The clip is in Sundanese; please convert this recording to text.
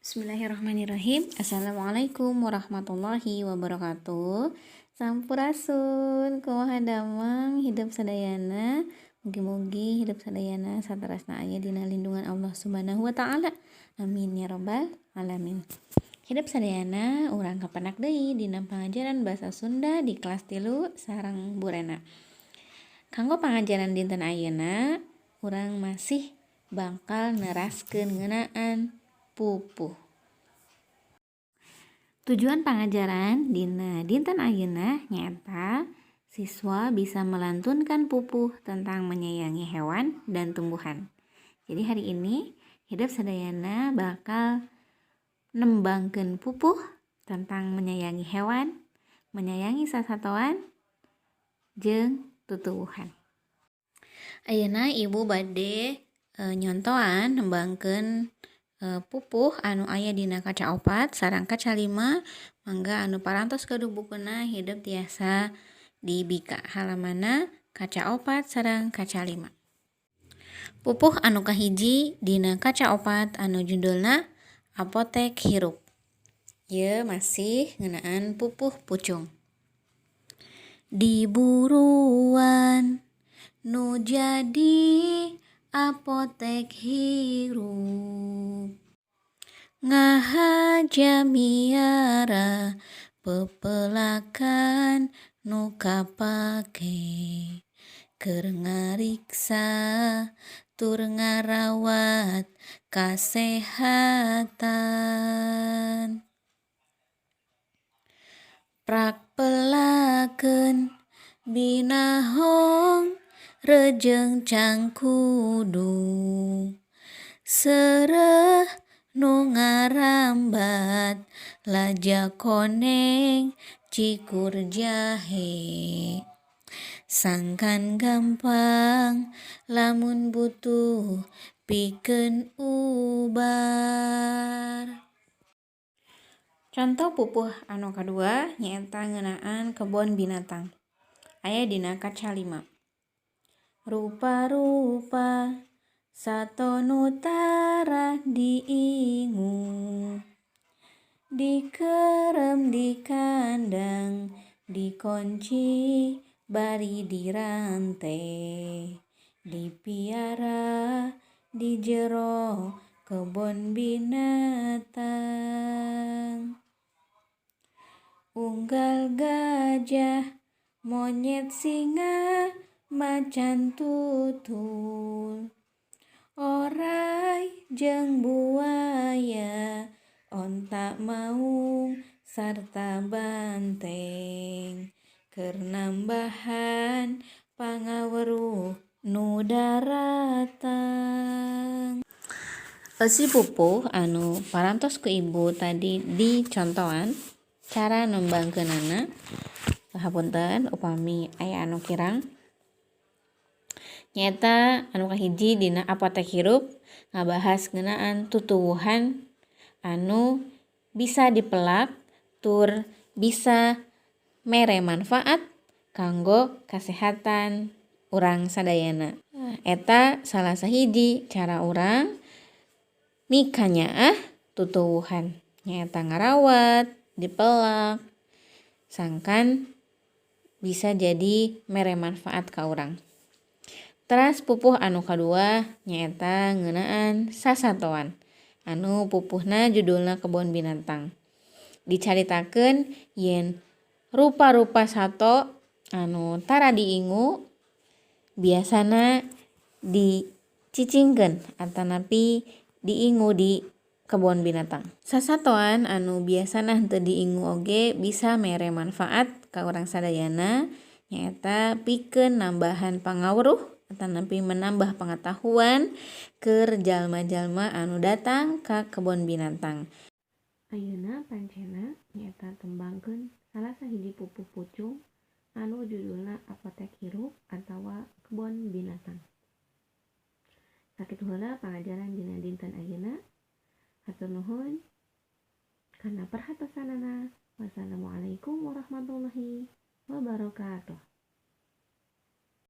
Bismillahirrahmanirrahim. Assalamualaikum warahmatullahi wabarakatuh. Sampurasun kumaha damang hidup sadayana. Mugi-mugi hidup sadayana saterasna aya dina lindungan Allah Subhanahu wa taala. Amin ya rabbal alamin. Hidup sadayana urang kapenak deui dina pangajaran basa Sunda di kelas 3 sareng Burena. Kanggo pangajaran dinten ayeuna urang masih bakal neraskeun ngeunaan pupuh. Tujuan pangajaran dina dinten ayeuna nyaeta siswa bisa melantunkan pupuh tentang menyayangi hewan dan tumbuhan. Jadi hari ini hidup sadayana bakal nembangkeun pupuh tentang menyayangi hewan, menyayangi sasatoan jeung tutuwuhan. Ayeuna ibu bade nyontoan nembangkeun pupuh anu aya dina kaca 4 sareng kaca 5, mangga anu parantos kedu bukuna hidup tiasa dibika. Halamanna kaca 4 sareng kaca 5. Pupuh anu kahiji dina kaca 4 anu judulna apotek hirup. Ieu masih ngeunaan pupuh pucung. Di buruan nu jadi apotek hirup, ngahaja miara pepelakan nu kapake, keur ngariksa tur ngarawat kasehatan. Prakpelakeun binahong rejeung cangkudu, seureuh nu ngarambat laja koneng cikur jahe. Sangkan gampang lamun butuh pikeun ubar. Contoh pupuh anu kadua nyaeta ngeunaan kebon binatang. Aya dina kaca 5. Rupa-rupa sato nu tarah diingu, dikerem di kandang, dikunci bari dirante, dipiara di jero kebon binatang. Unggal gajah, monyet singa, macan tutul, orai jeung buaya, onta maung sarta banteng, keur nambahan pangaweruh nu daratang. Eusi pupuh anu parantos ku ibu tadi dicontoan cara nembangkeunana. Hapunten upami aya anu kirang. Nyaeta anu kahiji dina apotek hirup ngabahas ngeunaan tutuwuhan anu bisa dipelak tur bisa mere manfaat kanggo kasehatan urang sadayana. Eta salah sahiji cara urang mika nyaah tutuwuhan, nyaeta ngarawat, dipelak, sangkan bisa jadi mere manfaat ka urang. Teras pupuh anu kadua nyaeta ngeunaan sasatoan. Anu pupuhna judulna kebon binatang. Dicaritakeun yen rupa-rupa sato anu tara diingu biasana dicicingkeun atanapi diingu di kebon binatang. Sasatoan anu biasana henteu diingu oge bisa mere manfaat ka urang sadayana nyaeta pikeun nambahan pangaweruh atanapi menambah pengetahuan keur jalma-jalma anu datang ka kebon binatang. Ayeuna pancena nyaeta tembangkeun salah sahiji pupuh pucung anu judulna apotek hirup atawa kebon binatang. Sakitu heula pangajaran dina dinten ayeuna. Hatur nuhun kana perhatosanana. Wassalamualaikum warahmatullahi wabarakatuh.